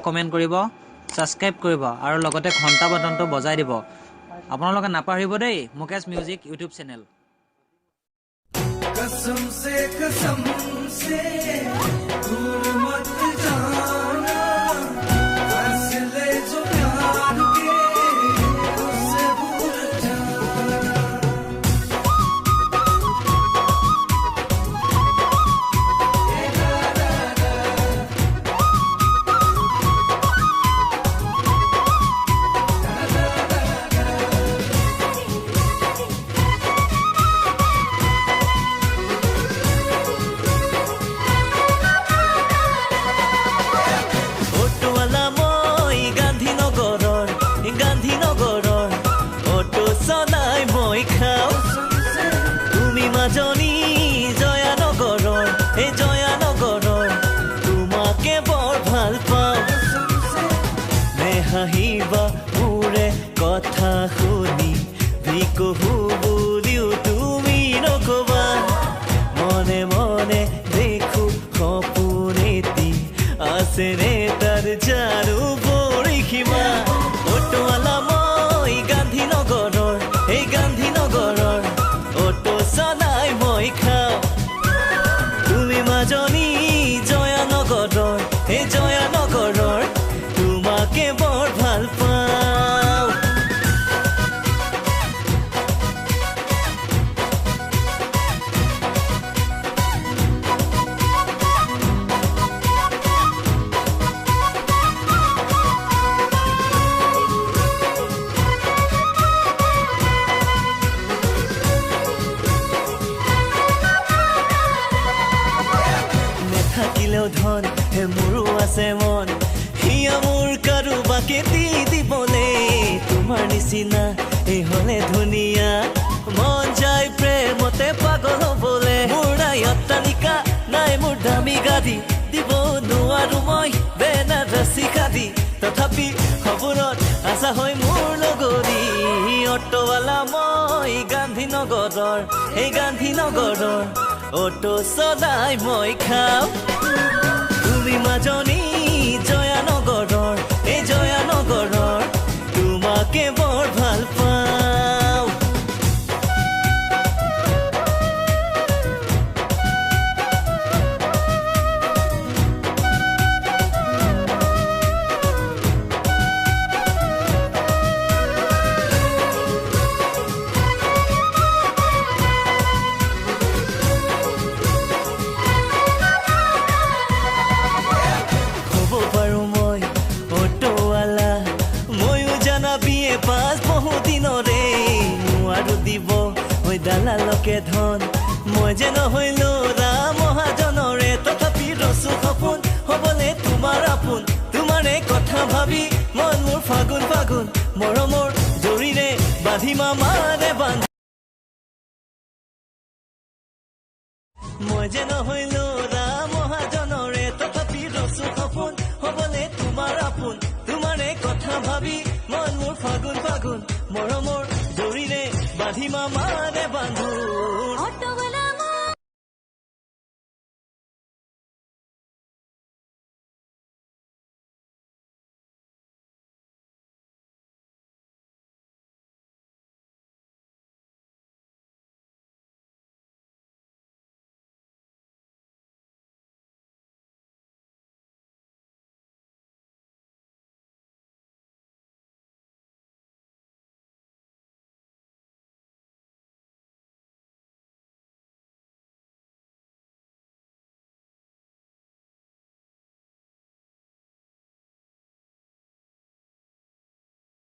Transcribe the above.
Comment কৰিব, subscribe কৰিব আৰু লগতে ঘণ্টা বাটনটো বজাই দিব। আপোনালোকে নাপাহৰিব দেই মুকেশ মিউজিক ইউটিউব চেনেল। कसम से दूर मत जाना, फैसले जो प्यार के उससे भूल जाना। তুমি মাজনী জয়ানগৰৰ, এই জয়ানগৰৰ তোমাকে বৰ ভাল পাওঁ। নেহাঁহিবা মোৰে কথা শুনি, ভিকহু বুলিও তুমি নকবা। মনে মনে দেখো সপোন এটি আছেনে তাৰ জানো পৰিসীমা। অটোৱালা মই গান্ধীনগৰৰ, এই গান্ধীনগৰৰ অটো চলাই মই খাওঁ। তুমি মাজনী জয়ানগৰৰ, এই জয়ানগৰৰ তোমাকে বৰ ভাল পাওঁ। থাকিলেও ধন হে মোৰো আছে মন, হিয়া মোৰ কাৰোবাকে দি দিবলে। তোমাৰ নিচিনা এই হলে ধুনীয়া, মন যায় প্ৰেমতে পাগল হবলে। মোৰ নাই অট্টালিকা, নাই মোৰ দামী গাড়ী, দিব নোৱাৰো মই বেনাৰসী শাড়ী। তথাপি সপোনত আশা হয় মোৰ লগৰী। অটোৱালা মই গান্ধীনগৰৰ, এই গান্ধীনগৰৰ অটো চলাই মই খাওঁ। তুমি মাজনী জয়ানগৰৰ, এই জয়ানগৰৰ তোমাকে বৰ ভাল পাওঁ। পাঁচ বহুদিনৰে নোৱাৰো দিব হৈ দালালকে ধন, মই যে নহৈলো মহাজনৰে। তথাপি ৰচো সপোন হবলে তোমাৰ আপোন, তোমাৰে কথা ভাবি মন মোৰ ফাগুন ফাগুন। মৰমৰ জৰিৰে বান্ধি মামাৰে বান্ধি, মই যে নহৈলো মহাজনৰে। তথাপি ৰচো সপোন হবলে তোমাৰ আপোন, তোমাৰে কথা ভাবি মন মোৰ ফাগুন ফাগুন। মৰমৰ জৰিৰে বান্ধি মামাৰে বান্ধো।